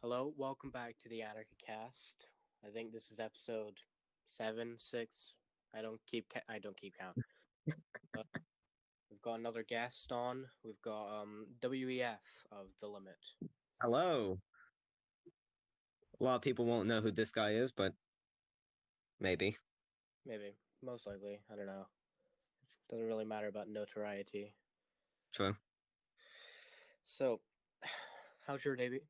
Hello, welcome back to the AnarchyCast. I think this is episode 7, 6. I don't keep count. But we've got another guest on. We've got WEF of The Limit. Hello. A lot of people won't know who this guy is, but maybe. Maybe, most likely. I don't know. Doesn't really matter about notoriety. True. So, how's your day been?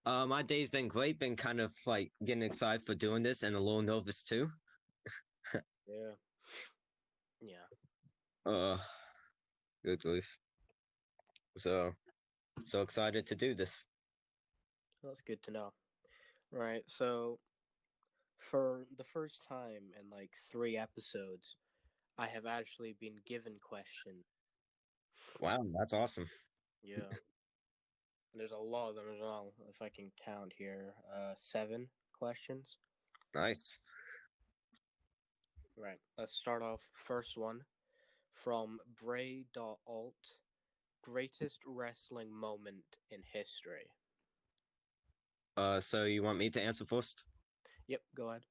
My day's been great. Been kind of like getting excited for doing this and a little nervous too. Yeah. Yeah. Uh, Good grief. So, so excited to do this. That's good to know. Right, so for the first time in like 3 episodes, I have actually been given questions. Wow, that's awesome. Yeah. There's a lot of them as well, if I can count here. 7 questions. Nice. Right. Let's start off. First one from Bray.alt. Greatest wrestling moment in history. So you want me to answer first? Yep, go ahead.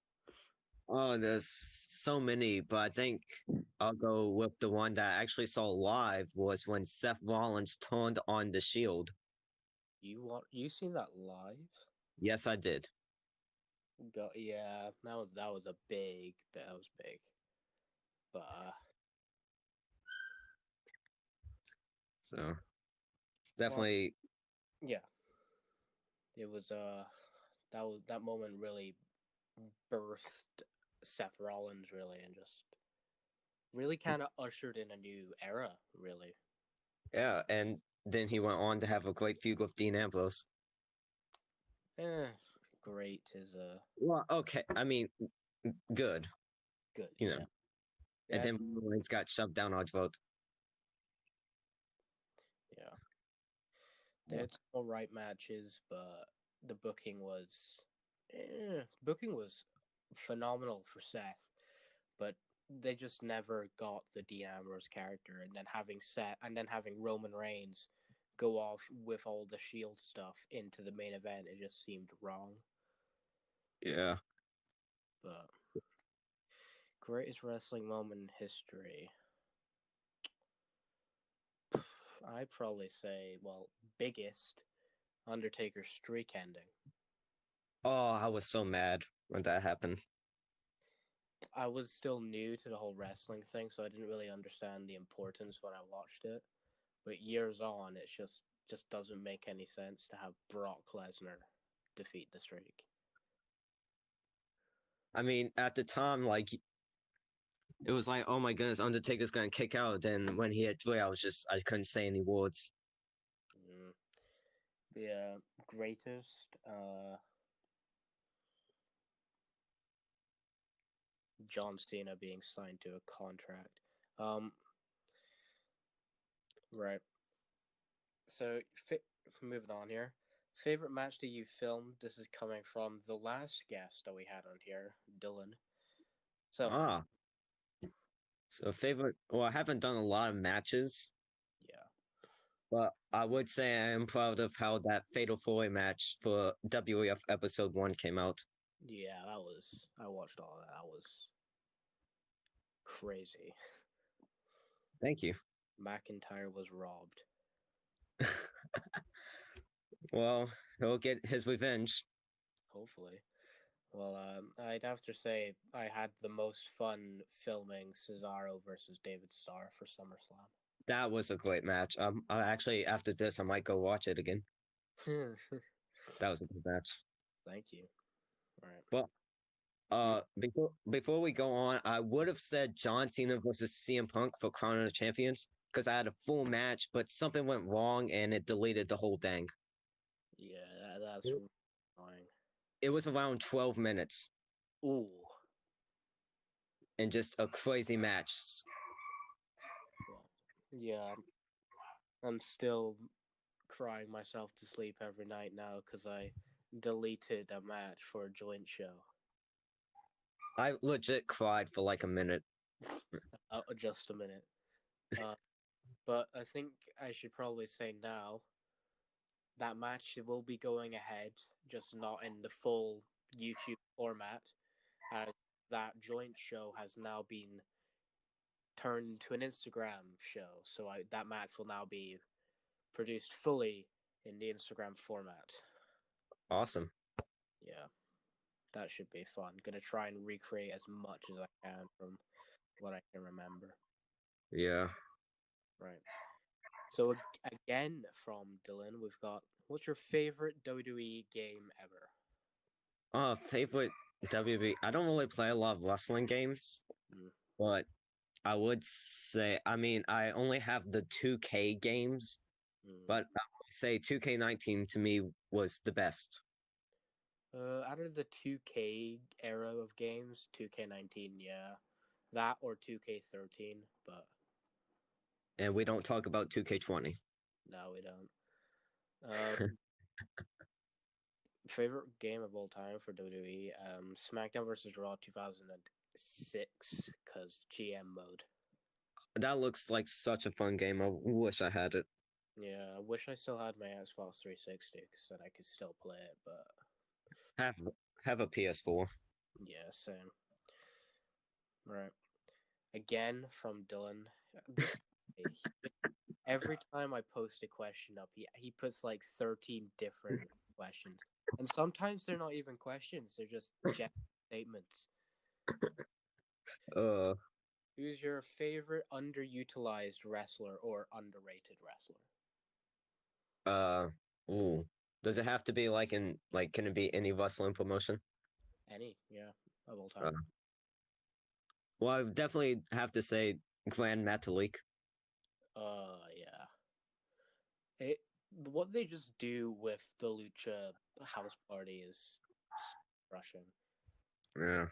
Oh, there's so many, but I think I'll go with the one that I actually saw live was when Seth Rollins turned on the Shield. You seen that live? Yes, I did. Yeah, that was a big that was big. But So well, definitely, yeah. It was that moment really birthed Seth Rollins really and just really kind of ushered in a new era, really. yeah. And then he went on to have a great feud with Dean Ambrose. Eh, great is Well, okay. I mean, good, good. you know. Yeah, And yeah, then Rollins got shoved down our throat. yeah. They had some all right matches, but the booking was phenomenal for Seth, but they just never got the Dean Ambrose character, and then having Roman Reigns go off with all the Shield stuff into the main event, it just seemed wrong. Yeah. But greatest wrestling moment in history. I'd probably say, well, biggest Undertaker streak ending. Oh, I was so mad when that happened. I was still new to the whole wrestling thing, so I didn't really understand the importance when I watched it. But years on, it just doesn't make any sense to have Brock Lesnar defeat the streak. I mean, at the time, like it was like, oh my goodness, Undertaker's gonna kick out. Then when he hit three, I couldn't say any words. Mm. The greatest John Cena being signed to a contract. Um, right. So, moving on here. Favorite match that you filmed? This is coming from the last guest that we had on here, Dylan. So, Ah, so favorite. Well, I haven't done a lot of matches, yeah, but I would say I am proud of how that Fatal 4 match for WEF Episode 1 came out. yeah, I watched all of that. That was crazy. Thank you. McIntyre was robbed. Well, he'll get his revenge. Hopefully. Well, I'd have to say I had the most fun filming Cesaro versus David Starr for SummerSlam. That was a great match. I actually after this I might go watch it again. That was a good match. Thank you. All right. Well, Mm. before we go on, I would have said John Cena versus CM Punk for Crown of the Champions because I had a full match, but something went wrong and it deleted the whole thing. Yeah, that's annoying. It was around 12 minutes Ooh. and just a crazy match. Well, yeah, I'm still crying myself to sleep every night now because I deleted a match for a joint show. I legit cried for like a minute. Just a minute. Uh, but I think I should probably say now that match will be going ahead, just not in the full YouTube format. That joint show has now been turned to an Instagram show, so that match will now be produced fully in the Instagram format. Awesome. Yeah, that should be fun. Gonna try and recreate as much as I can from what I can remember. Yeah. Right. So again, from Dylan, we've got, what's your favorite WWE game ever? Favorite WWE. I don't really play a lot of wrestling games, but I would say, I mean, I only have the 2K games, but I would say 2K19 to me was the best. Out of the 2K era of games, 2K19, yeah. That or 2K13, but... And we don't talk about 2K20. No, we don't. Favorite game of all time for WWE? SmackDown vs. Raw 2006, because GM mode. That looks like such a fun game. I wish I had it. Yeah, I wish I still had my Xbox 360, so that I could still play it, but... Have a PS4. Yeah, same. Right. Again, from Dylan. Every time I post a question up, he puts like 13 different questions. And sometimes they're not even questions, they're just statements. Who's your favorite underutilized wrestler or underrated wrestler? Does it have to be can it be any wrestling promotion? Any, yeah, of all time. Well, I definitely have to say Grand Metalik. Yeah. What they just do with the Lucha House Party is crushing. Yeah.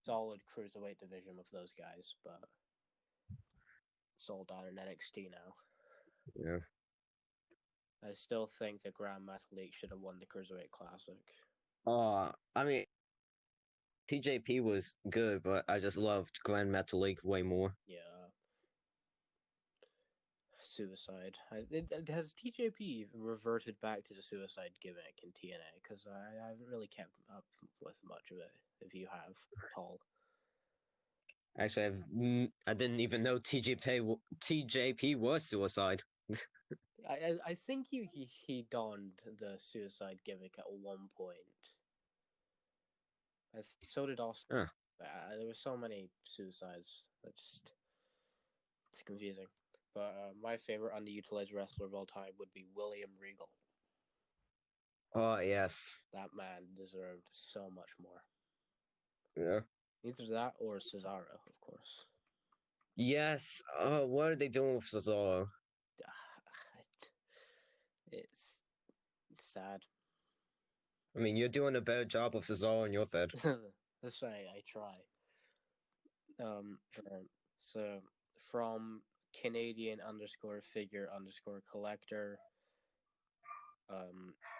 Solid cruiserweight division with those guys, but it's all down in NXT now. Yeah. I still think the Grand Metalik should have won the Cruiserweight Classic. I mean, TJP was good, but I just loved Grand Metalik way more. Yeah. Suicide. Has TJP reverted back to the suicide gimmick in TNA? Because I haven't really kept up with much of it, if you have at all. Actually, I didn't even know TJP was suicide. I think he donned the suicide gimmick at one point. So did Austin. Huh. There were so many suicides. It's confusing. But my favorite underutilized wrestler of all time would be William Regal. Oh, yes. That man deserved so much more. Yeah. Either that or Cesaro, of course. Yes. What are they doing with Cesaro? It's sad. I mean, you're doing a better job of Cesaro in your Fed. That's right, I try. So from Canadian _figure _collector,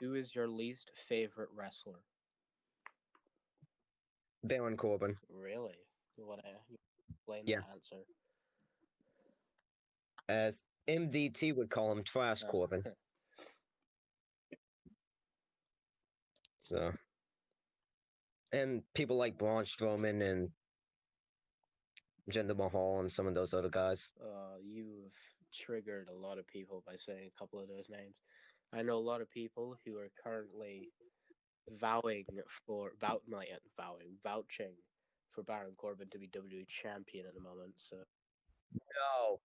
who is your least favorite wrestler? Baron Corbin. Really? You want to explain the answer? As MDT would call him, Trash Corbin. So, and people like Braun Strowman and Jinder Mahal and some of those other guys. You've triggered a lot of people by saying a couple of those names. I know a lot of people who are currently vouching for Baron Corbin to be WWE champion at the moment. So No.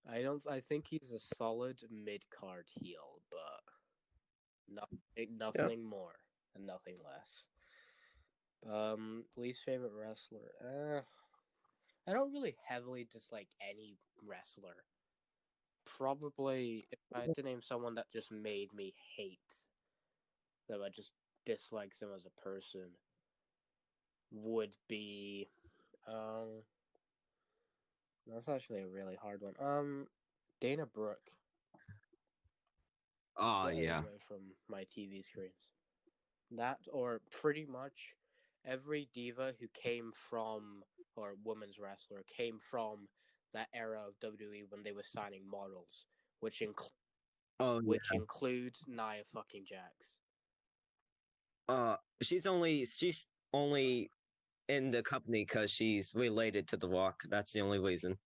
I think he's a solid mid-card heel, but nothing more and nothing less. Least favorite wrestler. I don't really heavily dislike any wrestler. Probably, if I had to name someone that just made me hate them, I just dislike them as a person, would be that's actually a really hard one. Dana Brooke. Oh, yeah. Away from my TV screens. That, or pretty much every diva who came from, or women's wrestler, came from that era of WWE when they were signing models, which includes Oh which includes Nia fucking Jax. She's only in the company because she's related to The Rock. That's the only reason.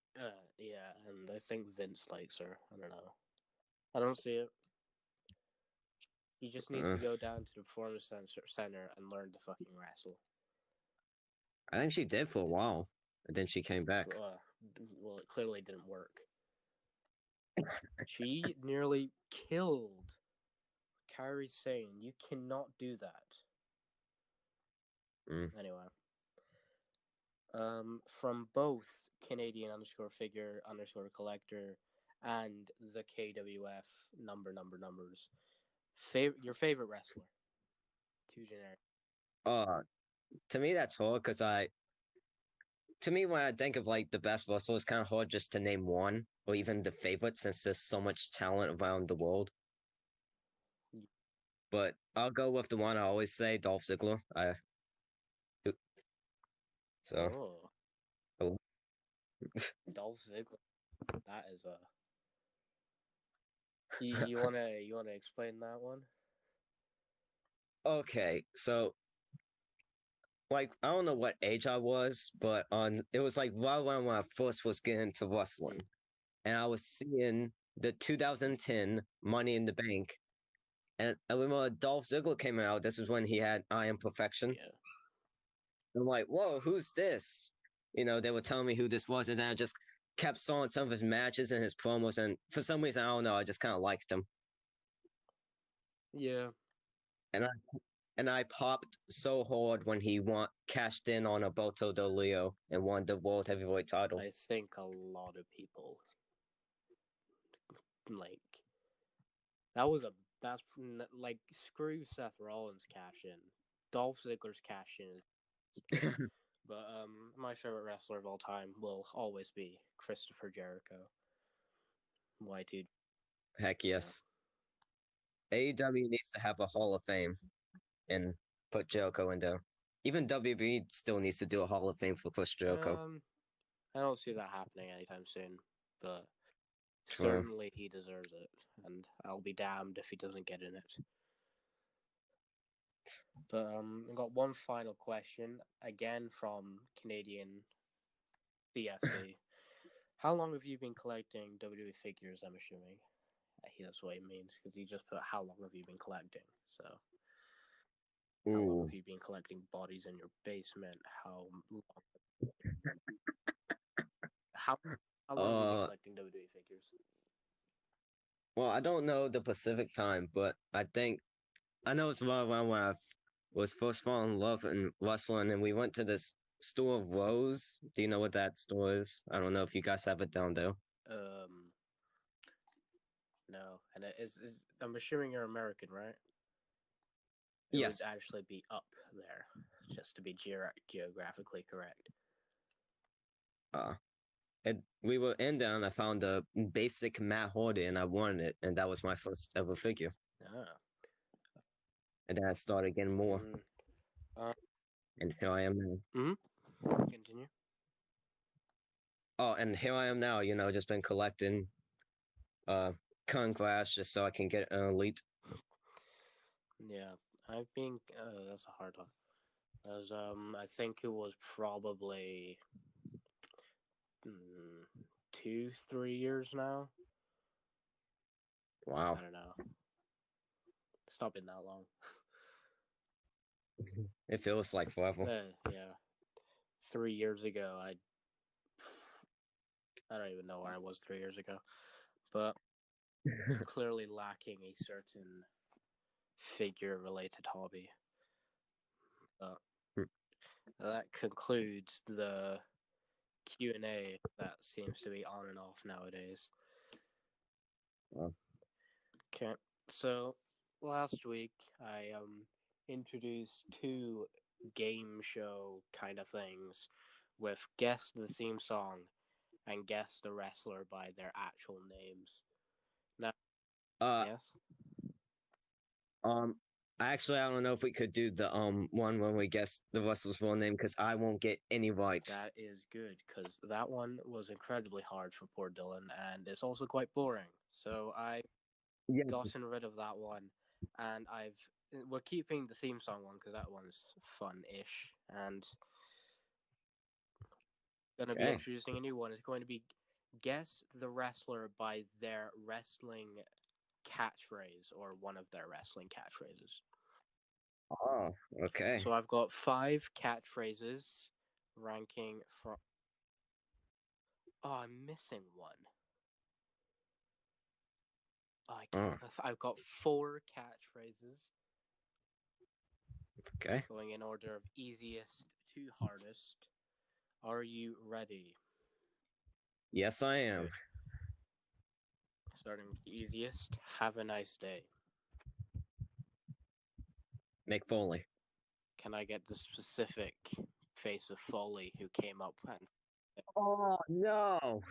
Yeah, and I think Vince likes her. I don't know. I don't see it. He just needs to go down to the performance center and learn to fucking wrestle. I think she did for a while, and then she came back. Well, it clearly didn't work. She nearly killed Kairi Sane. You cannot do that. Anyway. From both Canadian _figure_collector and the KWF numbers. Your favorite wrestler? Too generic. To me that's hard because to me when I think of like the best wrestler, it's kind of hard just to name one or even the favorite since there's so much talent around the world. But I'll go with the one I always say, Dolph Ziggler. Dolph Ziggler. That is you wanna explain that one? Okay, so like I don't know what age I was, but it was like right when I first was getting into wrestling, and I was seeing the 2010 Money in the Bank, and I remember Dolph Ziggler came out. This was when he had I Am Perfection. Yeah. I'm like, whoa, who's this? You know, they were telling me who this was, and I just kept saw some of his matches and his promos, and for some reason I don't know, I just kind of liked him. Yeah. And I popped so hard when he cashed in on Alberto Del Rio and won the World Heavyweight title. I think a lot of people like that's like screw Seth Rollins cash in. Dolph Ziggler's cash in. But my favorite wrestler of all time will always be Christopher Jericho. Y2. Heck yes. Yeah. AEW needs to have a Hall of Fame and put Jericho in there. Even WWE still needs to do a Hall of Fame for Chris Jericho. I don't see that happening anytime soon, but certainly he deserves it, and I'll be damned if he doesn't get in it. But I got one final question, again from Canadian CSC. How long have you been collecting WWE figures, I'm assuming? That's what he means, because he just put how long have you been collecting, so... How long have you been collecting bodies in your basement? How long have you been collecting WWE figures? Well, I don't know the Pacific time, but I know it's right around when I was first falling in love in wrestling, and we went to this store of Rose. Do you know what that store is? I don't know if you guys have it down there. No, and I'm assuming you're American, right? Yes. It would actually be up there, just to be geographically correct. And we were in there, and I found a basic Matt Hardy, and I wanted it, and that was my first ever figure. And then I started getting more. And here I am now. Continue. Oh, and here I am now, you know, just been collecting Clash just so I can get an elite. Yeah, I've been that's a hard one. As I think it was probably 2-3 years now. Wow. I don't know. It's not been that long. It feels like forever. Yeah. 3 years ago, I don't even know where I was 3 years ago, but clearly lacking a certain figure-related hobby. That concludes the Q&A that seems to be on and off nowadays. Okay, so last week I introduced 2 game show kind of things with guess the theme song and guess the wrestler by their actual names. Now, yes. Actually, I don't know if we could do the one when we guess the wrestler's full name because I won't get any right. That is good because that one was incredibly hard for poor Dylan, and it's also quite boring. So I Yes. gotten rid of that one, and we're keeping the theme song one because that one's fun-ish, and gonna be introducing a new one. It's going to be guess the wrestler by their wrestling catchphrase or one of their wrestling catchphrases. Oh, okay. So I've got 5 catchphrases ranking from. Oh, I'm missing one. Oh, I can't. I've got 4 catchphrases. Okay. Going in order of easiest to hardest. Are you ready? Yes, I am. Good. Starting with the easiest. Have a nice day. Mick Foley. Can I get the specific face of Foley who came up with? Oh no.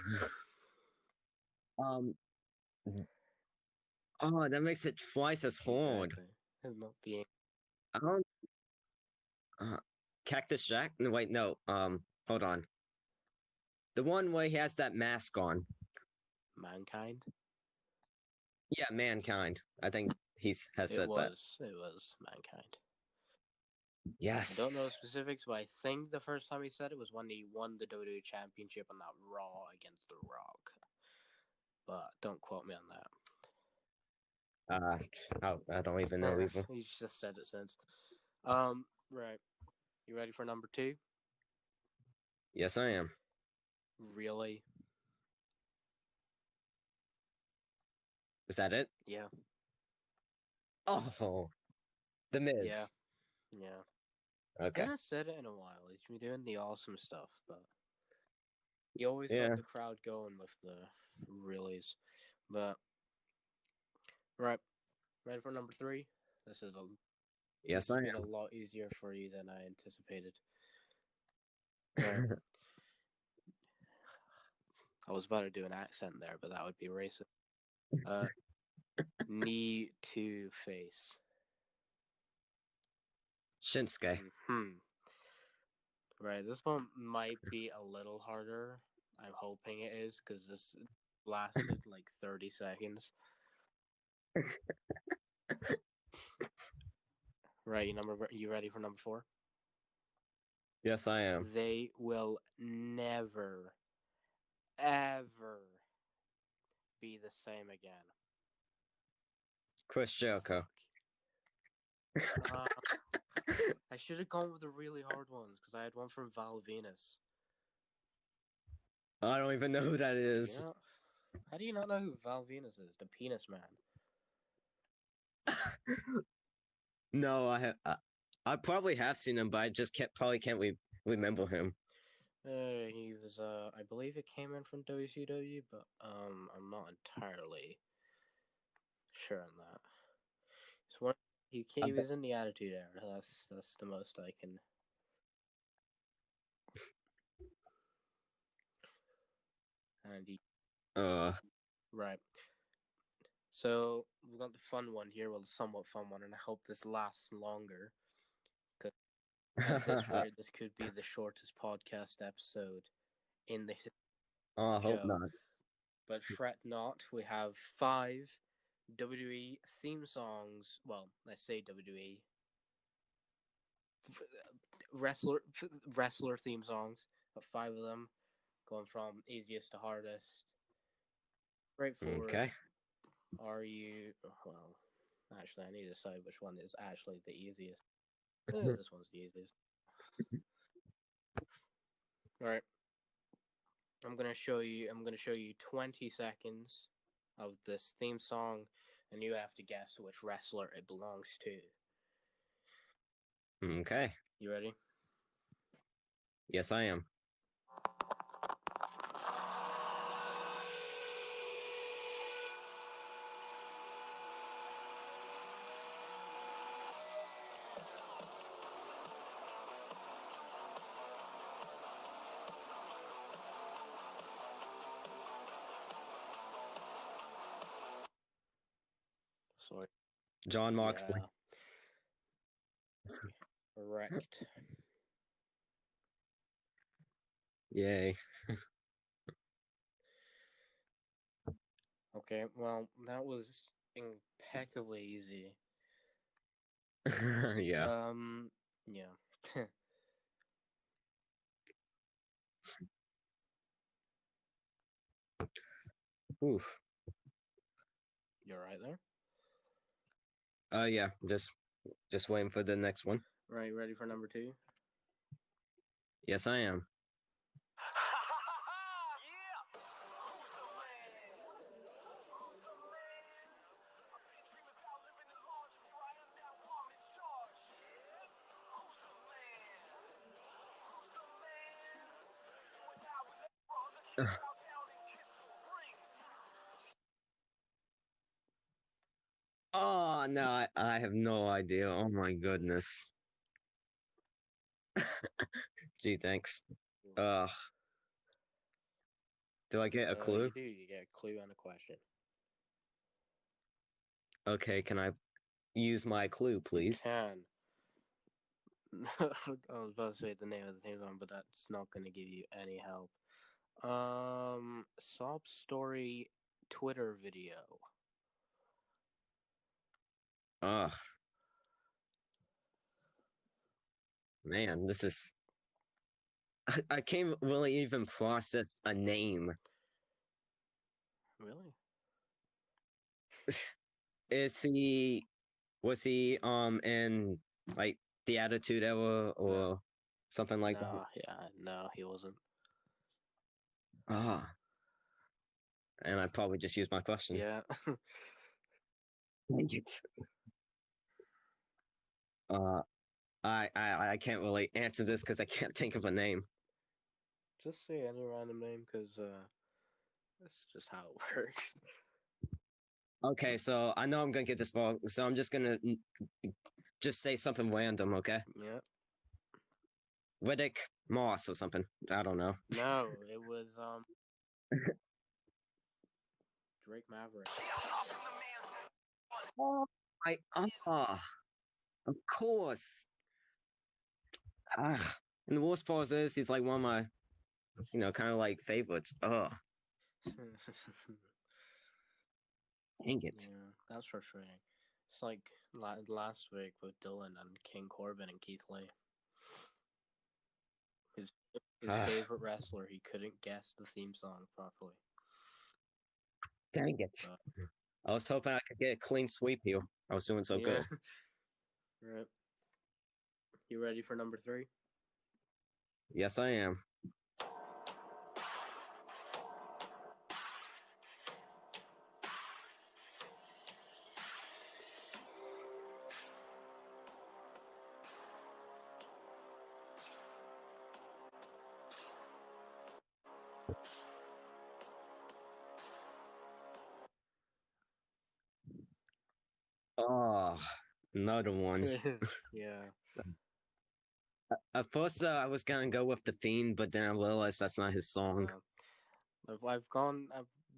Oh, that makes it twice as hard. Exactly. Not being. I don't. Cactus Jack? No, wait, no. Hold on. The one where he has that mask on. Mankind? Yeah, Mankind. I think he has said that. It was Mankind. Yes. I don't know the specifics, but I think the first time he said it was when he won the WWE Championship on that Raw against The Rock. But don't quote me on that. I don't even know either. He's just said it since. Right. You ready for number 2? Yes, I am. Really? Is that it? Yeah. Oh, The Miz. Yeah. Okay. I haven't said it in a while. He's been doing the awesome stuff, but he always got the crowd going with the reallys. But right, ready for number 3? This is Yes, I am. a lot easier for you than I anticipated. Right. I was about to do an accent there, but that would be racist. Knee to face. Shinsuke. Right, this one might be a little harder. I'm hoping it is, because this lasted like 30 seconds. Right, you ready for number 4? Yes, I am. They will never, ever be the same again. Chris Jericho. I should have gone with the really hard ones, because I had one from Val Venus. I don't even know who that is. How do you not know who Val Venus is? The Penis Man. No, I probably have seen him, but I just probably can't remember him. He was I believe it came in from WCW, but I'm not entirely sure on that. He was in the Attitude Era. That's the most I can. And he. Right. So we've got the fun one here, well, the somewhat fun one, and I hope this lasts longer. Cause at this rate, this could be the shortest podcast episode in the show. I hope not. But fret not, we have 5 WWE theme songs. Well, I say WWE wrestler theme songs. Got 5 of them, going from easiest to hardest. Straightforward. Okay. Are you? Well, actually, I need to decide which one is actually the easiest. This one's the easiest. All right. I'm gonna show you 20 seconds of this theme song, and you have to guess which wrestler it belongs to. Okay. You ready? Yes, I am. Sorry. John Moxley. Yeah. Correct. Yay. Okay, well, that was impeccably easy. Yeah. Yeah. Oof. You're right there. Yeah. Just waiting for the next one. Right, ready for number 2? Yes, I am. Oh no, I have no idea. Oh my goodness. Gee, thanks. Do I get a clue? You do. You get a clue and a question. Okay, can I use my clue, please? You can. I was about to say the name of the theme song, but that's not going to give you any help. Sob Story Twitter video. Ugh. Man, this is... I can't really even process a name. Really? Was he in like the Attitude Era or something like that? No, he wasn't. And I probably just used my question. Yeah. Dang it. I can't really answer this because I can't think of a name. Just say any random name, because that's just how it works. Okay, so I know I'm gonna get this wrong, so I'm just gonna just say something random, okay? Yeah. Riddick Moss or something. I don't know. No, it was Drake Maverick. Of course. And the worst part is he's like one of my, kind of like favorites. Dang it. Yeah, that's frustrating. It's like last week with Dylan and King Corbin and Keith Lee. His favorite wrestler, he couldn't guess the theme song properly. Dang it. I was hoping I could get a clean sweep here. I was doing so good. Right. You ready for number 3? Yes, I am. Oh, another one. Yeah. At first, I was gonna go with The Fiend, but then I realized that's not his song. I've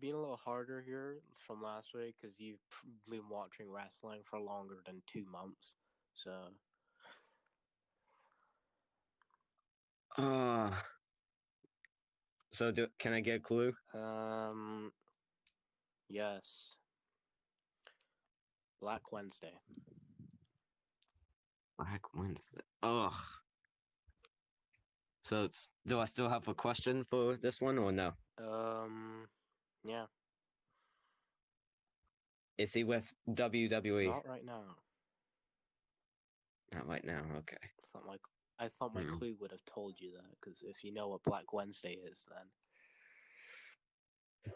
been a little harder here from last week because you've been watching wrestling for longer than 2 months. So. Can I get a clue? Yes. Black Wednesday. Black Wednesday. Ugh. So do I still have a question for this one or no? Yeah. Is he with WWE? Not right now. Not right now. Okay. I thought my clue would have told you that, because if you know what Black Wednesday is, then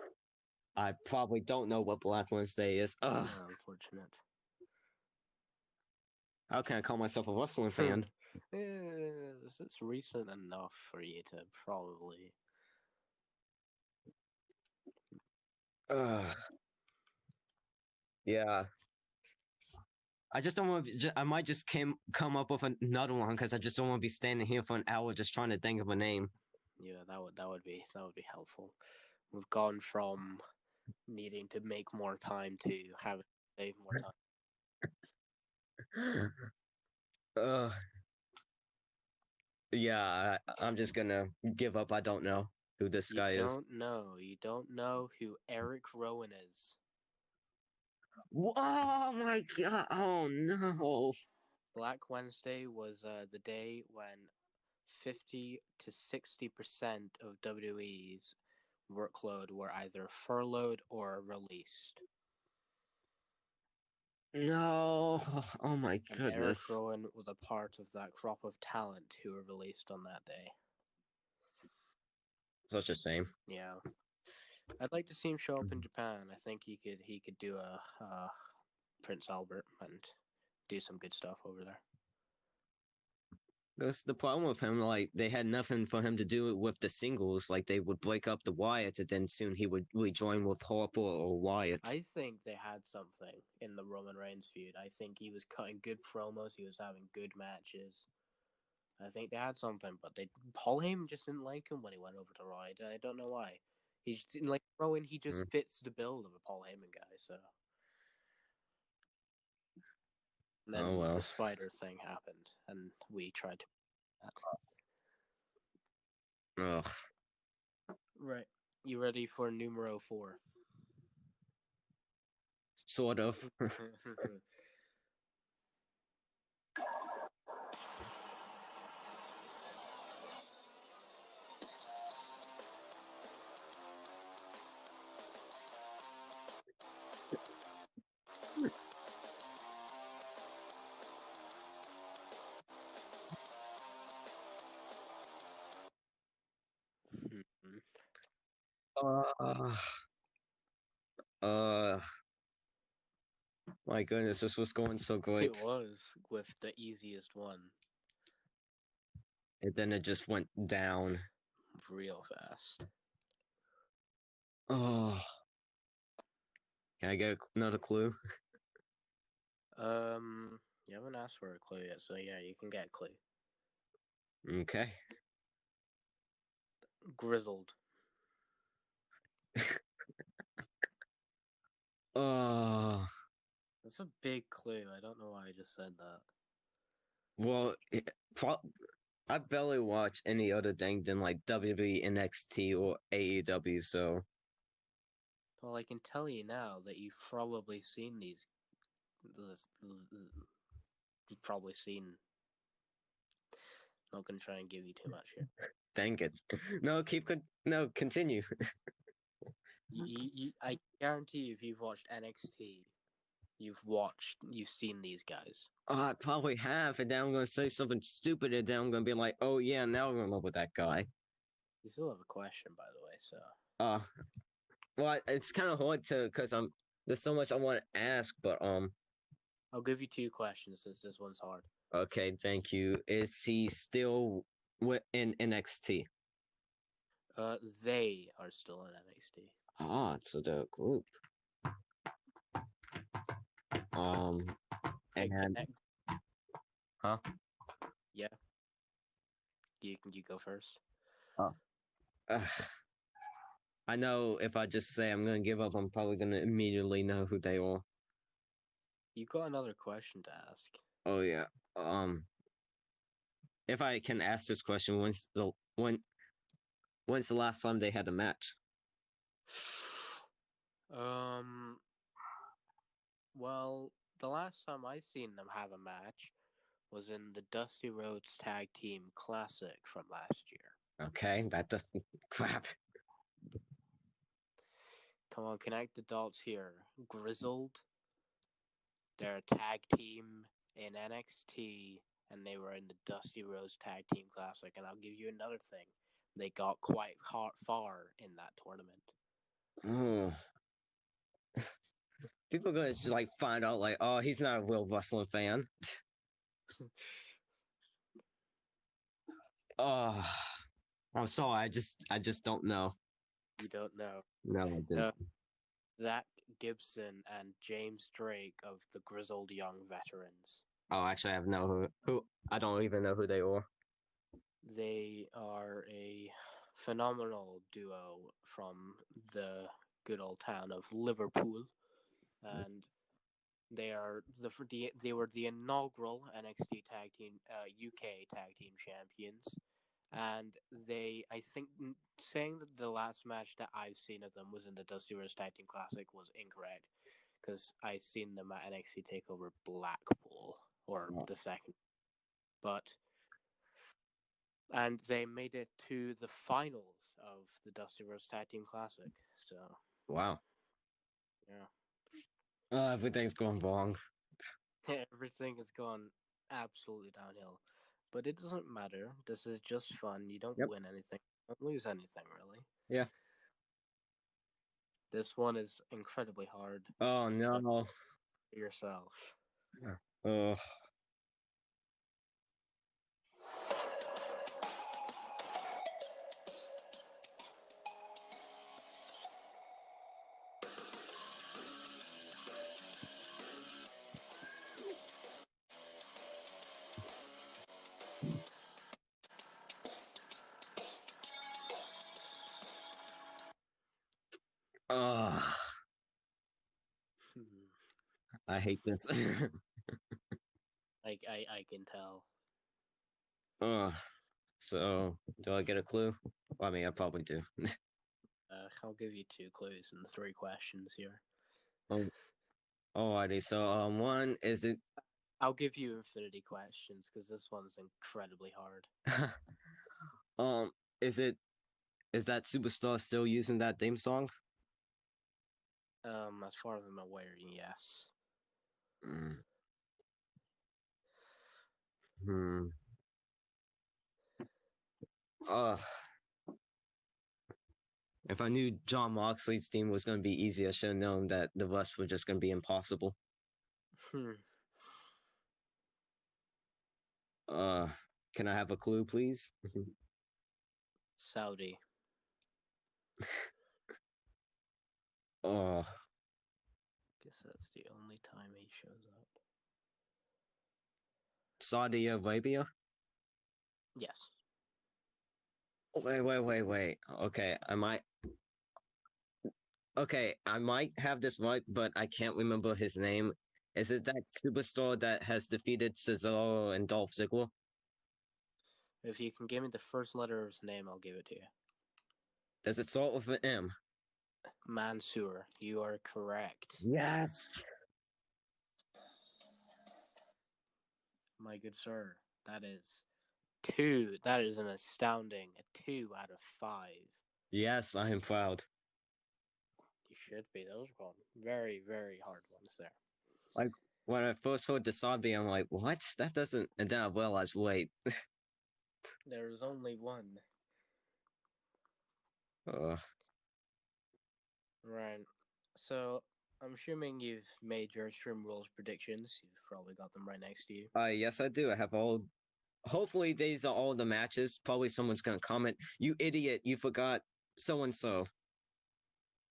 I probably don't know what Black Wednesday is. Ugh. Unfortunate. How can I call myself a wrestling fan? It's recent enough for you to probably. Yeah. I just don't want to. I might just come up with another one because I just don't want to be standing here for an hour just trying to think of a name. Yeah, that would be helpful. We've gone from needing to make more time to have save more time. Yeah, I'm just gonna give up. I don't know who this guy is. You don't know who Eric Rowan is. Oh my god! Oh no! Black Wednesday was the day when 50 to 60% of WWE's workload were either furloughed or released. No! Oh my And Eric goodness! Rowan was a part of that crop of talent who were released on that day. Such a shame. Yeah, I'd like to see him show up in Japan. I think he could do a Prince Albert and do some good stuff over there. That's the problem with him. Like, they had nothing for him to do with the singles. Like, they would break up the Wyatt, and then soon he would rejoin with Harper or Wyatt. I think they had something in the Roman Reigns feud. I think he was cutting good promos. He was having good matches. I think they had something, but Paul Heyman just didn't like him when he went over to Raw. I don't know why. He just didn't like Rowan. He just fits the build of a Paul Heyman guy. So. And then the spider thing happened, and we tried to that. Ugh. Right. You ready for numero 4? Sort of. My goodness, this was going so great. It was, with the easiest one. And then it just went down. Real fast. Oh. Can I get another clue? You haven't asked for a clue yet, so yeah, you can get a clue. Okay. Grizzled. Oh. That's a big clue. I don't know why I just said that. Well, I barely watch any other thing than like WWE, NXT, or AEW, so. Well, I can tell you now that you've probably seen these. You've probably seen. I'm not gonna try and give you too much here. Dang it! No, continue. I guarantee if you've watched NXT, you've seen these guys. Oh, I probably have, and then I'm gonna say something stupid, and then I'm gonna be like, "Oh yeah, now I remember that guy." You still have a question, by the way, so. Well, it's kind of hard to, because there's so much I want to ask, but I'll give you 2 questions since this one's hard. Okay, thank you. Is he still in NXT? They are still in NXT. Ah, so the group. And huh? Yeah. You go first. I know if I just say I'm gonna give up, I'm probably gonna immediately know who they are. You got another question to ask. Oh yeah. If I can ask this question, when's the last time they had a match? Well, the last time I seen them have a match was in the Dusty Rhodes Tag Team Classic from last year. Okay, that doesn't crap. Come on, connect the dots here. Grizzled, they're a tag team in NXT, and they were in the Dusty Rhodes Tag Team Classic. And I'll give you another thing. They got quite far in that tournament. Oh. People are gonna just like find out like, oh, he's not a real wrestling fan. Oh, I'm sorry. I just don't know. You don't know? No, I didn't. Zach Gibson and James Drake of the Grizzled Young Veterans. Oh, actually, I have who. I don't even know who they are. They are a phenomenal duo from the good old town of Liverpool, and they were the inaugural NXT Tag Team UK Tag Team Champions, and I think saying that the last match that I've seen of them was in the Dusty Rhodes Tag Team Classic was incorrect, because I seen them at NXT Takeover Blackpool, or the second. And they made it to the finals of the Dusty Rhodes Tag Team Classic. So wow. Yeah. Everything's going wrong. Everything has gone absolutely downhill. But it doesn't matter. This is just fun. You don't win anything. You don't lose anything, really. Yeah. This one is incredibly hard. Oh, no. So yourself. Ugh. I hate this. I can tell. So, do I get a clue? Well, I mean, I probably do. I'll give you 2 clues and 3 questions here. Alrighty, so one, is it... I'll give you infinity questions because this one's incredibly hard. Is that Superstar still using that theme song? As far as I'm aware, yes. If I knew John Moxley's theme was going to be easy, I should have known that the rest were just going to be impossible. Can I have a clue, please? Saudi. Guess that's the only time he shows up. Saudi Arabia? Yes. Wait. Okay, I might have this right, but I can't remember his name. Is it that Superstar that has defeated Cesaro and Dolph Ziggler? If you can give me the first letter of his name, I'll give it to you. Does it start with an M? Mansoor. You are correct. Yes! My good sir, that is an astounding 2 out of 5. Yes, I am proud. You should be. Those were very, very hard ones there. Like, when I first heard the Saudi, I'm like, what? That doesn't... And then I realized, wait. There's only one. Right. So, I'm assuming you've made your Extreme Rules predictions. You've probably got them right next to you. Yes, I do. I have all... Hopefully, these are all the matches. Probably someone's gonna comment, you idiot, you forgot so-and-so.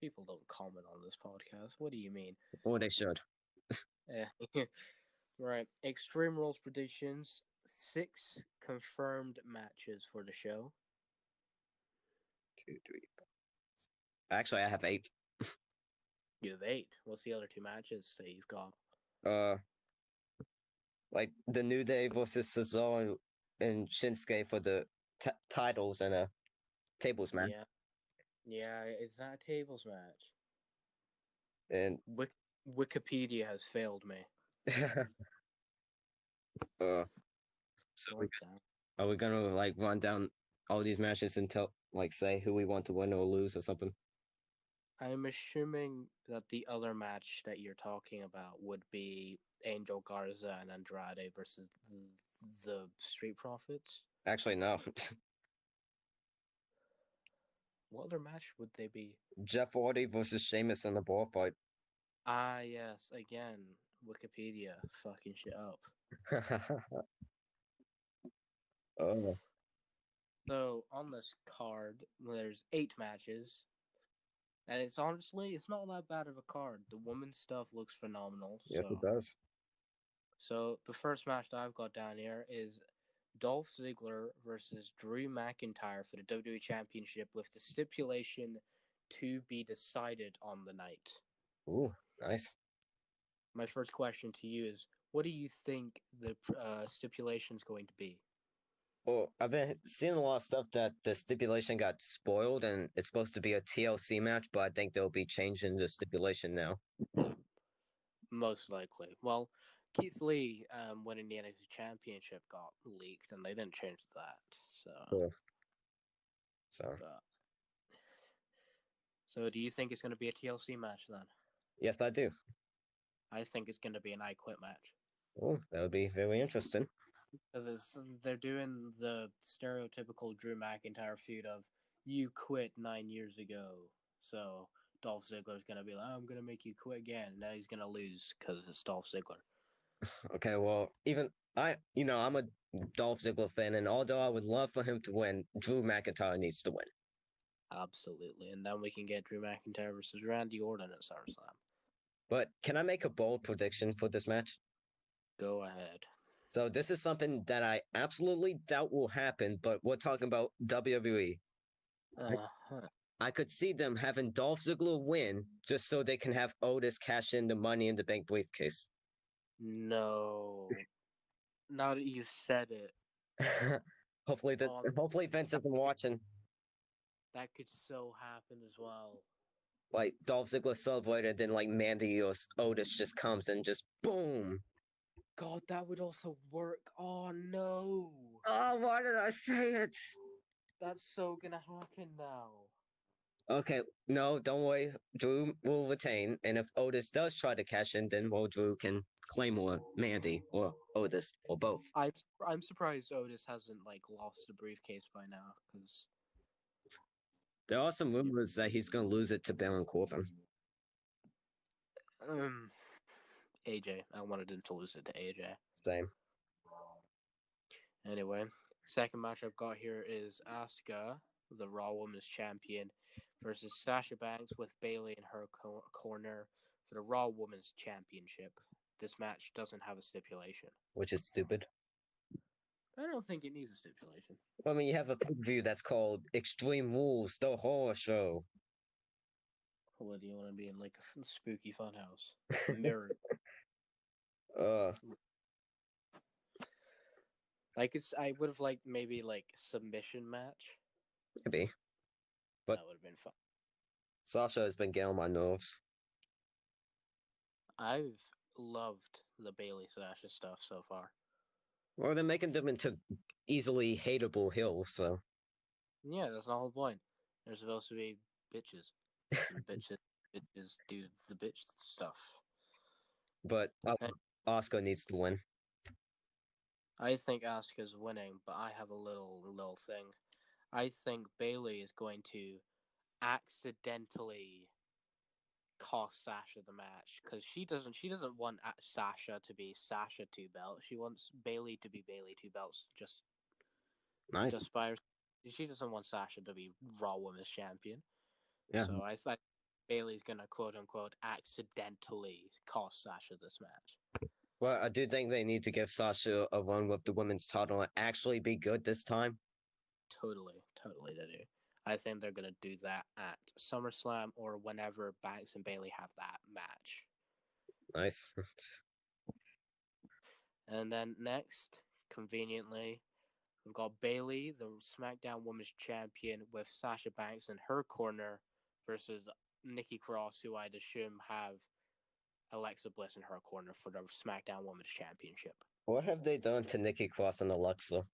People don't comment on this podcast. What do you mean? Or they should. Right. Extreme Rules predictions. 6 confirmed matches for the show. 2, 3, 4. Actually, I have 8. You have 8. What's the other 2 matches that you've got? Like the New Day versus Cesaro and Shinsuke for the titles and a tables match. Yeah, is that a tables match? And Wikipedia has failed me. So are we gonna like run down all these matches and tell, like, say who we want to win or lose or something? I'm assuming that the other match that you're talking about would be Angel Garza and Andrade versus the Street Profits. Actually, no. What other match would they be? Jeff Hardy versus Sheamus in the bar fight. Ah, yes. Again, Wikipedia fucking shit up. So, on this card, there's 8 matches. And it's not that bad of a card. The women's stuff looks phenomenal. Yes, it does. So, the first match that I've got down here is Dolph Ziggler versus Drew McIntyre for the WWE Championship with the stipulation to be decided on the night. Ooh, nice. My first question to you is, what do you think the stipulation is going to be? Well, I've been seeing a lot of stuff that the stipulation got spoiled and it's supposed to be a TLC match, but I think they'll be changing the stipulation now. Most likely. Well, Keith Lee winning the NXT Championship got leaked, and they didn't change that. Cool. So do you think it's going to be a TLC match then? Yes, I do. I think it's going to be an I Quit match. Oh, that would be very interesting. Because they're doing the stereotypical Drew McIntyre feud of you quit 9 years ago. So Dolph Ziggler's going to be like, I'm going to make you quit again. And then he's going to lose because it's Dolph Ziggler. Okay, well, even I'm a Dolph Ziggler fan, and although I would love for him to win, Drew McIntyre needs to win. Absolutely. And then we can get Drew McIntyre versus Randy Orton at SummerSlam. But can I make a bold prediction for this match? Go ahead. So this is something that I absolutely doubt will happen, but we're talking about WWE. I could see them having Dolph Ziggler win just so they can have Otis cash in the Money in the Bank briefcase. No. Now that you said it. Hopefully Vince isn't watching. That could so happen as well. Like Dolph Ziggler celebrated, then like Mandy or Otis just comes and just boom. God, that would also work. Oh no. Oh, why did I say it? That's so gonna happen now. Okay, no, don't worry. Drew will retain, and if Otis does try to cash in, then Drew can claim or Mandy or Otis or both. I'm surprised Otis hasn't like lost the briefcase by now, because there are some rumors that he's gonna lose it to Baron Corbin. AJ, I wanted him to lose it to AJ. Same. Anyway, second match I've got here is Asuka, the Raw Women's Champion, versus Sasha Banks with Bayley in her corner for the Raw Women's Championship. This match doesn't have a stipulation. Which is stupid. I don't think it needs a stipulation. I mean, you have a pay-per-view that's called Extreme Rules, the Horror Show. What, do you want to be in like a spooky funhouse? Mirror. I would have liked maybe like submission match. Maybe. But that would have been fun. Sasha has been getting on my nerves. I've loved the Bayley Sasha stuff so far. Well, they're making them into easily hateable heels, so. Yeah, that's the whole point. They're supposed to be bitches. bitches do the bitch stuff. But Asuka needs to win. I think Asuka's winning, but I have a little thing. I think Bayley is going to accidentally cost Sasha the match, because she doesn't want Sasha to be Sasha 2 belts. She wants Bayley to be Bayley 2 belts. Just by herself. She doesn't want Sasha to be Raw Women's Champion. Yeah. So I thought Bayley's gonna quote unquote accidentally cost Sasha this match. Well, I do think they need to give Sasha a run with the women's title and actually be good this time. Totally they do. I think they're going to do that at SummerSlam or whenever Banks and Bayley have that match. Nice. And then next, conveniently, we've got Bayley, the SmackDown Women's Champion, with Sasha Banks in her corner versus Nikki Cross, who I'd assume have Alexa Bliss in her corner for the SmackDown Women's Championship. What have they done to Nikki Cross and Alexa?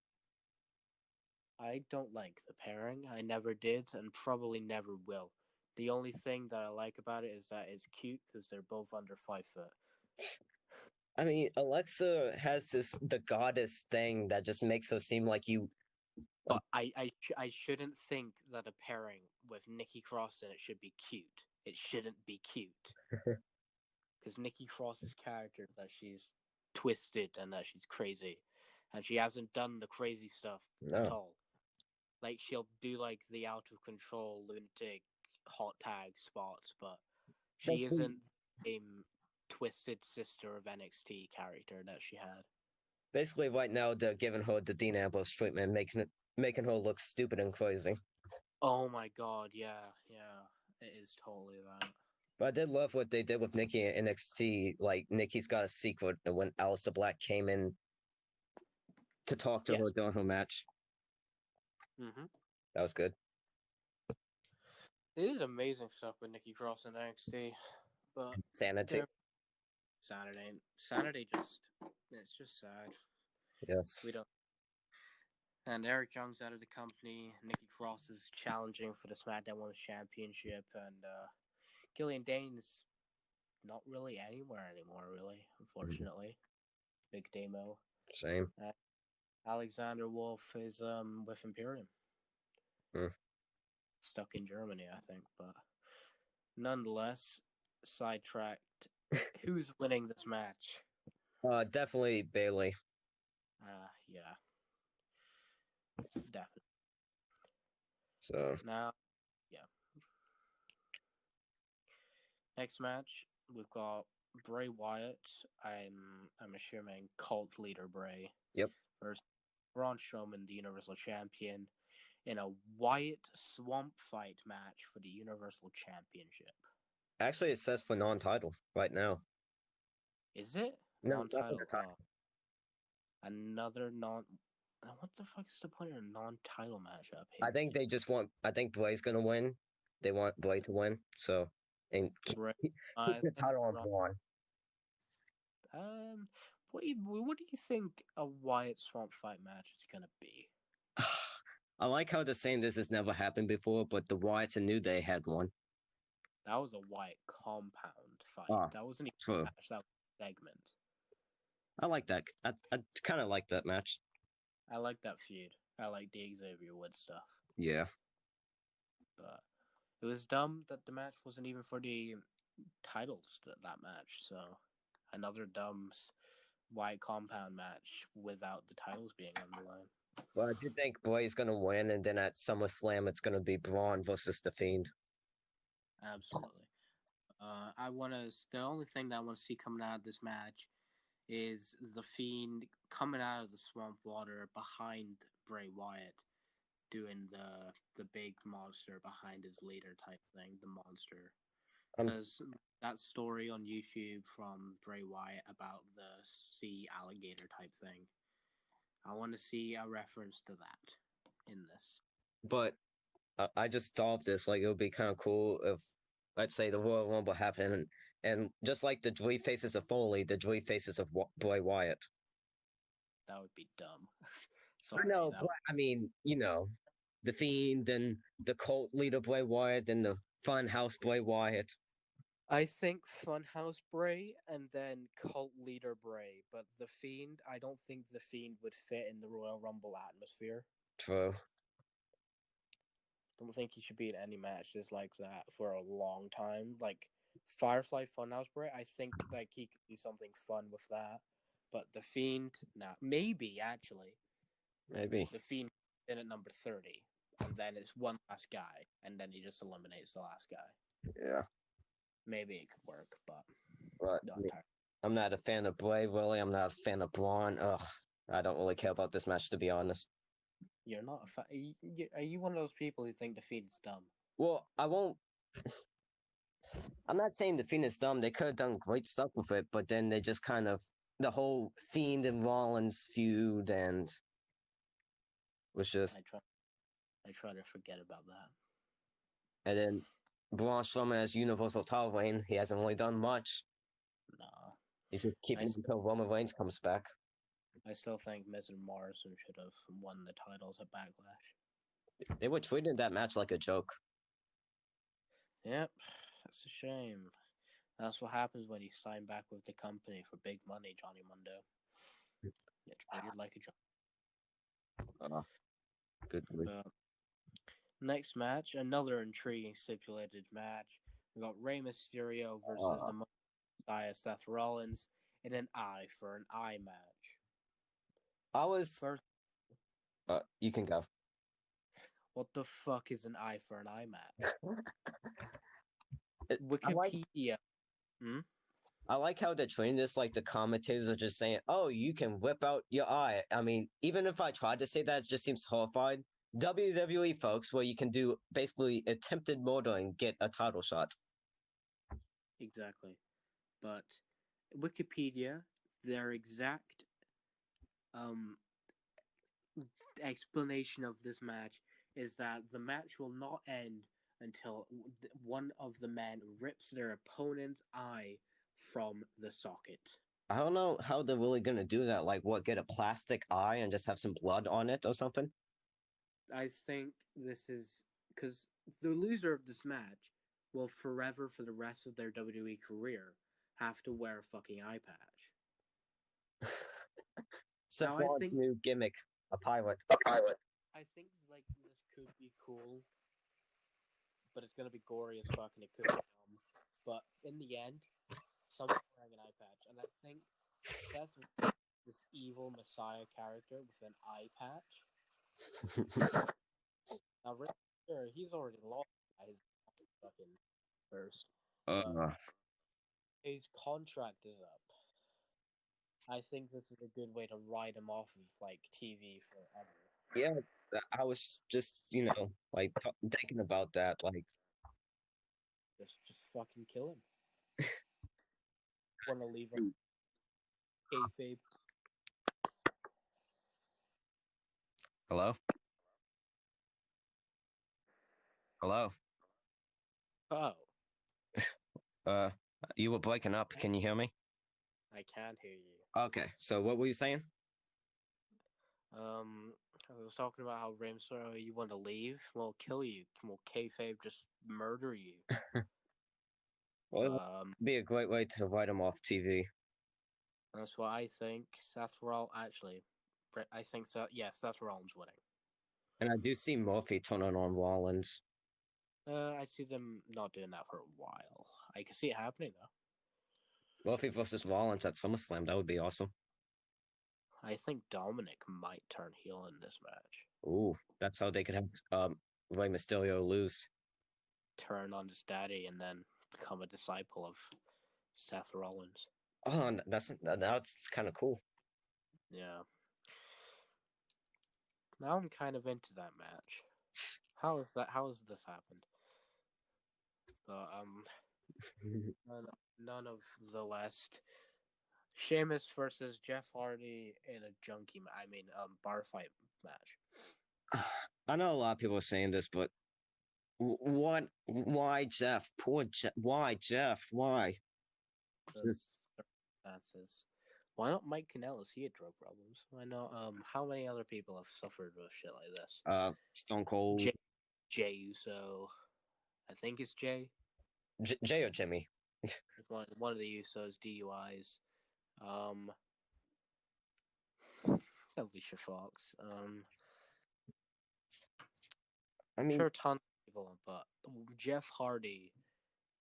I don't like the pairing. I never did and probably never will. The only thing that I like about it is that it's cute because they're both under 5 foot. I mean, Alexa has the goddess thing that just makes her seem like you. But I shouldn't think that a pairing with Nikki Cross in it should be cute. It shouldn't be cute. Because Nikki Cross's character, that she's twisted and that she's crazy. And she hasn't done the crazy stuff at all. Like, she'll do, like, the out-of-control, lunatic, hot tag spots, but she isn't a twisted sister of NXT character that she had. Basically, right now, they're giving her the Dean Ambrose treatment, making her look stupid and crazy. Oh my god, yeah. It is totally that. But I did love what they did with Nikki in NXT. Like, Nikki's got a secret, and when Aleister Black came in to talk to her during her match. Mm-hmm. That was good. They did amazing stuff with Nikki Cross in NXT, but sanity. Saturday it's just sad. Yes. We don't. And Eric Young's out of the company. Nikki Cross is challenging for the SmackDown Women's Championship, and Killian Dane is not really anywhere anymore. Really, unfortunately. Big Demo. Shame. Alexander Wolf is with Imperium. Stuck in Germany, I think, but nonetheless, sidetracked. Who's winning this match? Definitely Bailey. Yeah. Definitely. So now, yeah. Next match, we've got Bray Wyatt. I'm assuming cult leader Bray. Yep. Versus Braun Strowman, the Universal Champion, in a Wyatt Swamp Fight match for the Universal Championship. Actually, it says for non-title right now. Is it? No, non-title. title. Another non. What the fuck is the point of a non-title matchup here? I think they just want. I think Bray's gonna win. They want Bray to win. So and keep the title on Braun. What do you think a Wyatt Swamp Fight match is gonna be? I like how they're saying this has never happened before, but the Wyatts and New Day had one. That was a Wyatt compound fight. That wasn't even a match. That was a segment. I like that. I kind of like that match. I like that feud. I like the Xavier Woods stuff. Yeah. But it was dumb that the match wasn't even for the titles, that match. So another dumb Wyatt compound match without the titles being on the line. Well, I do think Bray's going to win, and then at SummerSlam, it's going to be Braun versus The Fiend. Absolutely. The only thing that I want to see coming out of this match is The Fiend coming out of the swamp water behind Bray Wyatt, doing the big monster behind his leader type thing, the monster. Because that story on YouTube from Bray Wyatt about the sea alligator type thing, I want to see a reference to that in this. But I just thought of this, like, it would be kind of cool if, let's say, the Royal Rumble happened, and just like the three faces of Foley, the three faces of Bray Wyatt. That would be dumb. Sorry, no, but I mean, the Fiend, and the cult leader Bray Wyatt, and the Funhouse Bray Wyatt. I think Funhouse Bray and then cult leader Bray, but the Fiend, I don't think the Fiend would fit in the Royal Rumble atmosphere. True. Don't think he should be in any matches like that for a long time. Like Firefly Funhouse Bray, I think like he could do something fun with that. But the Fiend, maybe actually. Maybe. The Fiend in at number 30, and then it's one last guy, and then he just eliminates the last guy. Yeah. Maybe it could work, but I'm not a fan of Bray, really. I'm not a fan of Braun. Ugh, I don't really care about this match, to be honest. You're not a fan? Are you one of those people who think the Fiend is dumb? Well, I won't. I'm not saying the Fiend is dumb. They could have done great stuff with it, but then they just kind of the whole Fiend and Rollins feud and was just. I try to forget about that. And then Braun Strowman as Universal title reign, he hasn't really done much. Nah. He's just keeping until Roman Reigns comes back. I still think Miz and Morrison should have won the titles at Backlash. They were treating that match like a joke. Yep, that's a shame. That's what happens when you sign back with the company for big money, Johnny Mundo. You're treated like a joke. Good. Next match, another intriguing stipulated match. We got Rey Mysterio versus the Messiah Seth Rollins in an eye for an eye match. You can go. What the fuck is an eye for an eye match? Wikipedia. I like how they're treating this like the commentators are just saying, oh, you can whip out your eye. I mean, even if I tried to say that, it just seems horrified. WWE, folks, where you can do basically attempted murder and get a title shot. Exactly. But Wikipedia, their exact explanation of this match is that the match will not end until one of the men rips their opponent's eye from the socket. I don't know how they're really gonna do that. Like, what, get a plastic eye and just have some blood on it or something? I think this is because the loser of this match will forever, for the rest of their WWE career, have to wear a fucking eye patch. Seth Rollins' new gimmick, a pilot. I think like this could be cool, but it's gonna be gory as fuck, and it could be dumb. But in the end, someone's wearing an eye patch, and I think that's this evil messiah character with an eye patch. Now, Rick, sure, he's already lost his fucking first. His contract is up. I think this is a good way to ride him off of like TV forever. Yeah, I was just like thinking about that. Like, just fucking kill him. Want to leave him? Kayfabe. Hello. Hello. Oh. You were breaking up. Can you hear me? I can hear you. Okay, so what were you saying? I was talking about how Rimstar, you want to leave? We'll kill you. We'll kayfabe just murder you. Well, it'd be a great way to write him off TV. That's what I think. Seth Rollins, actually, I think so. Yeah, Seth Rollins winning. And I do see Murphy turning on Rollins. I see them not doing that for a while. I can see it happening though. Murphy versus Rollins at SummerSlam, that would be awesome. I think Dominic might turn heel in this match. Ooh, that's how they could have Rey Mysterio lose. Turn on his daddy and then become a disciple of Seth Rollins. Oh, that's kind of cool. Yeah. Now I'm kind of into that match. How has this happened? But none of the less. Sheamus versus Jeff Hardy in a bar fight match. I know a lot of people are saying this, but what? Why Jeff? Poor Jeff. Why Jeff? Why? Circumstances. Why not Mike Kanellis? He had drug problems. Why not? How many other people have suffered with shit like this? Stone Cold. Jay Uso. I think it's Jay. Jay or Jimmy. one of the Usos DUIs. Alicia Fox. I mean, sure, a ton of people, but Jeff Hardy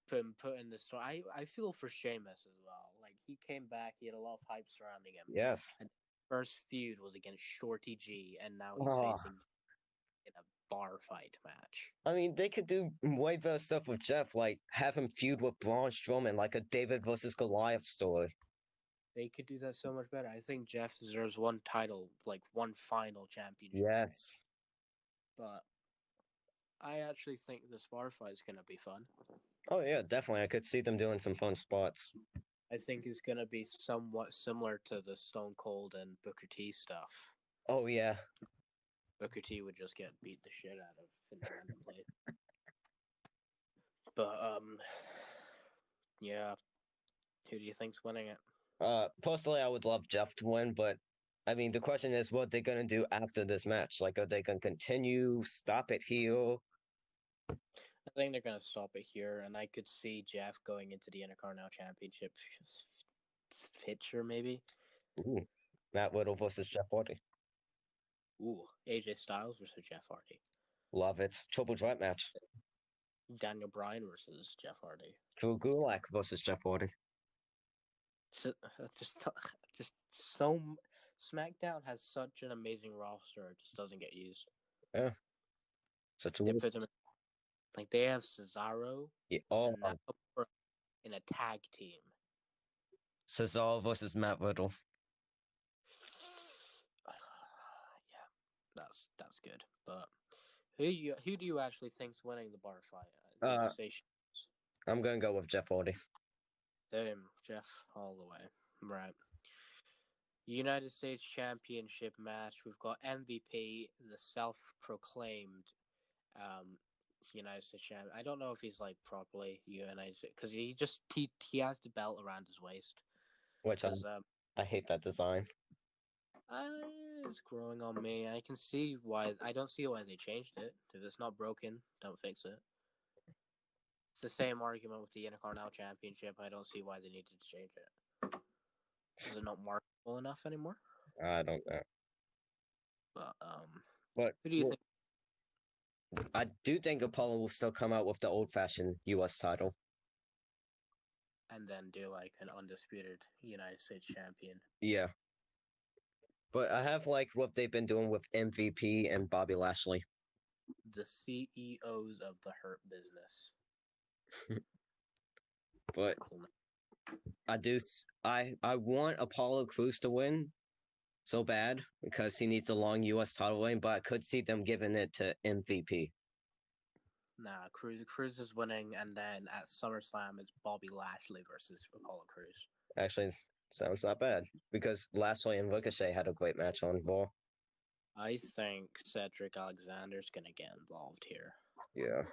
put in this story. I feel for Sheamus as well. Like, he came back, he had a lot of hype surrounding him. Yes. And first feud was against Shorty G, and now he's facing in a bar fight match. I mean, they could do way better stuff with Jeff, like have him feud with Braun Strowman, like a David versus Goliath story. They could do that so much better. I think Jeff deserves one title, like one final championship. Yes. But I actually think this bar fight is going to be fun. Oh, yeah, definitely. I could see them doing some fun spots. I think it's going to be somewhat similar to the Stone Cold and Booker T stuff. Oh, yeah. Booker T would just get beat the shit out of in randomly. But, yeah. Who do you think's winning it? Personally, I would love Jeff to win, but I mean, the question is what they're going to do after this match. Like, are they going to continue, stop it here? I think they're going to stop it here, and I could see Jeff going into the Intercontinental Championship picture, maybe. Ooh, Matt Riddle versus Jeff Hardy. Ooh, AJ Styles versus Jeff Hardy. Love it. Triple threat match. Daniel Bryan versus Jeff Hardy. Drew Gulak versus Jeff Hardy. Just so SmackDown has such an amazing roster, it just doesn't get used. Yeah, such a they put them like they have Cesaro. Yeah. In a tag team. Cesaro versus Matt Riddle. Yeah, that's good. But who do you actually think's winning the bar fight? I'm gonna go with Jeff Hardy. Damn, Jeff, all the way. Right. United States Championship match. We've got MVP, the self-proclaimed United States champion. I don't know if he's like properly United States because he has the belt around his waist. Which I hate that design. It's growing on me. I can see why. I don't see why they changed it. If it's not broken, don't fix it. It's the same argument with the Intercontinental Championship. I don't see why they needed to change it. Is it not marketable enough anymore? I don't know. But who do you think? I do think Apollo will still come out with the old-fashioned U.S. title. And then do like an undisputed United States champion. Yeah. But I have liked what they've been doing with MVP and Bobby Lashley. The CEOs of the Hurt Business. But cool. I want Apollo Crews to win so bad because he needs a long U.S. title reign, but I could see them giving it to MVP. Nah, Crews is winning, and then at SummerSlam it's Bobby Lashley versus Apollo Crews. Actually, sounds not bad because Lashley and Ricochet had a great match on Raw. I think Cedric Alexander's gonna get involved here. Yeah.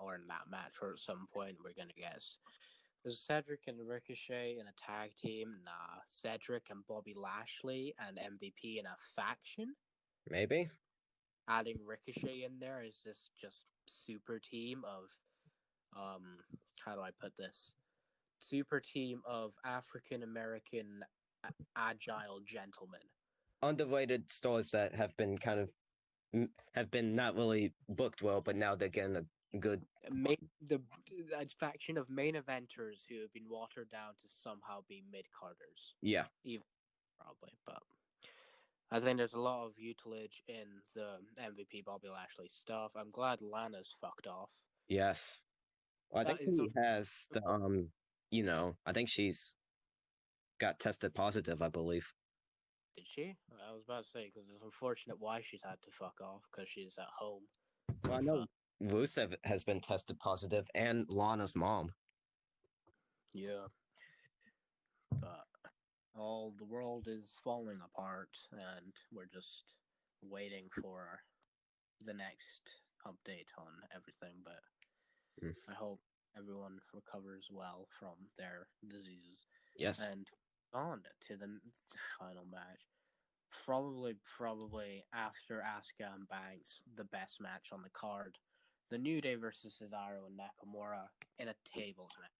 Or in that match, or at some point we're gonna guess. Is Cedric and Ricochet in a tag team? Nah. Cedric and Bobby Lashley and MVP in a faction? Maybe. Adding Ricochet in there is this just super team of how do I put this? Super team of African American agile gentlemen. Underrated stars that have been not really booked well, but now they're getting a good. The faction of main eventers who have been watered down to somehow be mid-carders. Yeah. Even probably, but I think there's a lot of utilage in the MVP Bobby Lashley stuff. I'm glad Lana's fucked off. Yes. Well, I think he has the I think she's got tested positive, I believe. Did she? I was about to say, because it's unfortunate why she's had to fuck off, because she's at home. Well, I know Rusev has been tested positive, and Lana's mom. Yeah. But the world is falling apart, and we're just waiting for the next update on everything, but I hope everyone recovers well from their diseases. Yes. And on to the final match. Probably after Asuka and Banks, the best match on the card. The New Day versus Cesaro and Nakamura in a tables match.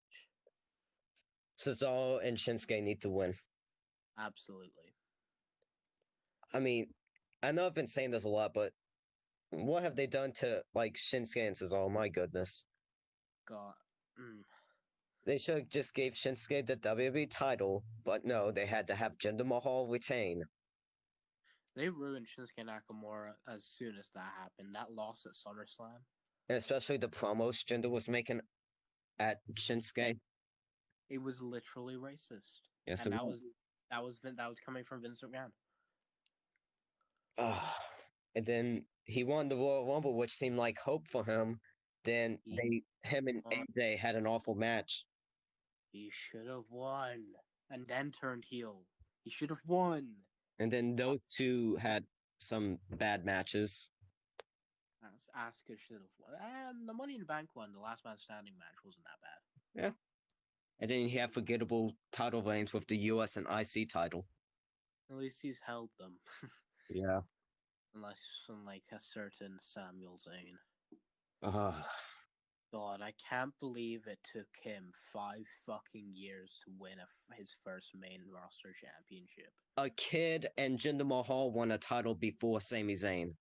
Cesaro and Shinsuke need to win. Absolutely. I mean, I know I've been saying this a lot, but what have they done to Shinsuke and Cesaro? My goodness. God. They should have just gave Shinsuke the WWE title, but no, they had to have Jinder Mahal retain. They ruined Shinsuke Nakamura as soon as that happened. That loss at SummerSlam. And especially the promos Jinder was making at Shinsuke. It was literally racist. Yes, and that was coming from Vince McMahon. And then he won the Royal Rumble, which seemed like hope for him. Then him and AJ had an awful match. He should have won, and then turned heel. He should have won. And then those two had some bad matches. Asuka should have won. The Money in the Bank one, the Last Man Standing match, wasn't that bad. Yeah. And then he had forgettable title reigns with the US and IC title. At least he's held them. Yeah. Unlike a certain Samuel Zayn. God, I can't believe it took him 5 fucking years to win his first main roster championship. A kid and Jinder Mahal won a title before Sami Zayn.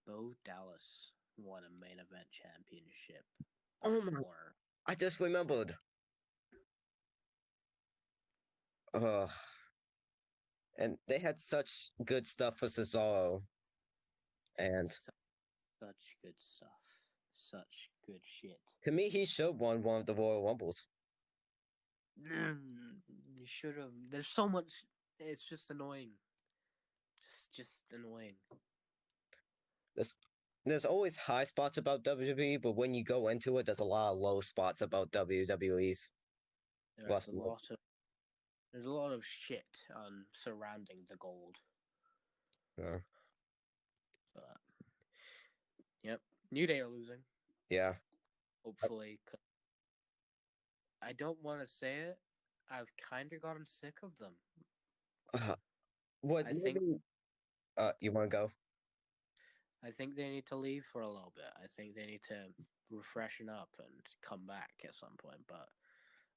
Bo Dallas won a main event championship. I just remembered. And they had such good stuff for Cesaro. And such good stuff. Such good shit. To me, he should have won one of the Royal Rumbles. You should have. There's so much. It's just annoying. Just annoying. There's always high spots about WWE, but when you go into it, there's a lot of low spots about WWE's. There's a lot of shit surrounding the gold. Yeah. But yep, New Day are losing. Yeah. Hopefully, I don't want to say it. I've kind of gotten sick of them. What? You want to go? I think they need to leave for a little bit. I think they need to freshen up and come back at some point. But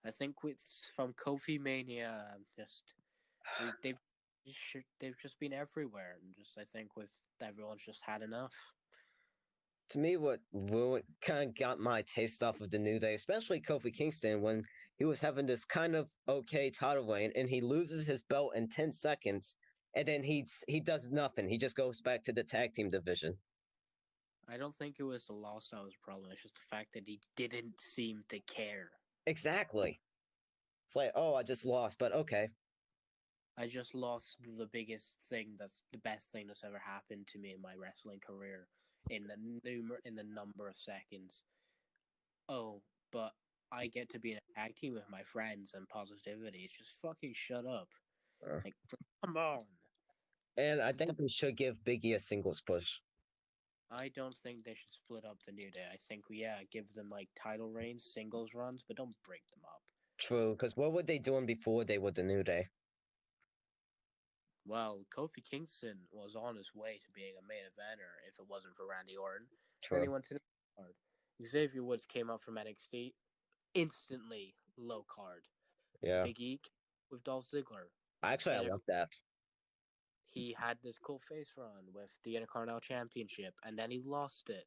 I think from Kofi Mania, they've just been everywhere, and I think everyone's just had enough. To me, what kind of got my taste off of the New Day, especially Kofi Kingston, when he was having this kind of okay title reign, and he loses his belt in 10 seconds, and then he does nothing. He just goes back to the tag team division. I don't think it was the loss that was the problem. It's just the fact that he didn't seem to care. Exactly. It's like, oh, I just lost, but okay. I just lost the biggest thing that's the best thing that's ever happened to me in my wrestling career in the number of seconds. Oh, but I get to be in a tag team with my friends and positivity. It's just fucking shut up. Like, come on. And I think we should give Biggie a singles push. I don't think they should split up the New Day. I think, give them like title reigns, singles runs, but don't break them up. True, because what were they doing before they were the New Day? Well, Kofi Kingston was on his way to being a main eventer if it wasn't for Randy Orton. True. Then he went to the card. Xavier Woods came up from NXT, instantly low card. Yeah. Big E with Dolph Ziggler. Actually, I love that. He had this cool face run with the Intercontinental Championship, and then he lost it.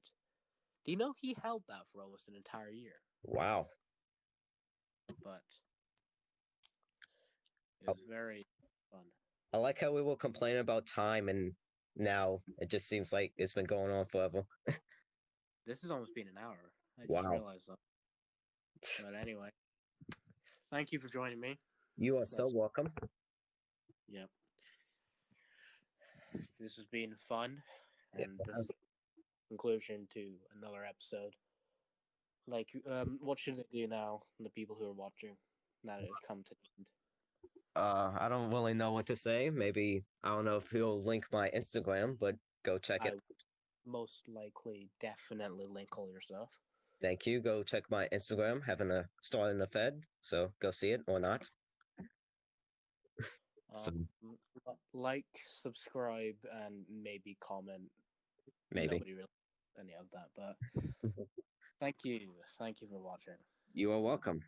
Do you know he held that for almost an entire year? Wow. But it was very fun. I like how we will complain about time, and now it just seems like it's been going on forever. This has almost been an hour. I just realized that. But anyway, thank you for joining me. You are so welcome. Yep. This has been fun, and this is conclusion to another episode. Like, what should they do now, the people who are watching, now that it's come to the end? I don't really know what to say. Maybe, I don't know if he'll link my Instagram, but go check it. I would most likely definitely link all your stuff. Thank you. Go check my Instagram, starting a Fed, so go see it or not. Like, subscribe, and maybe comment. Maybe. Nobody really any of that, but thank you for watching. You are welcome.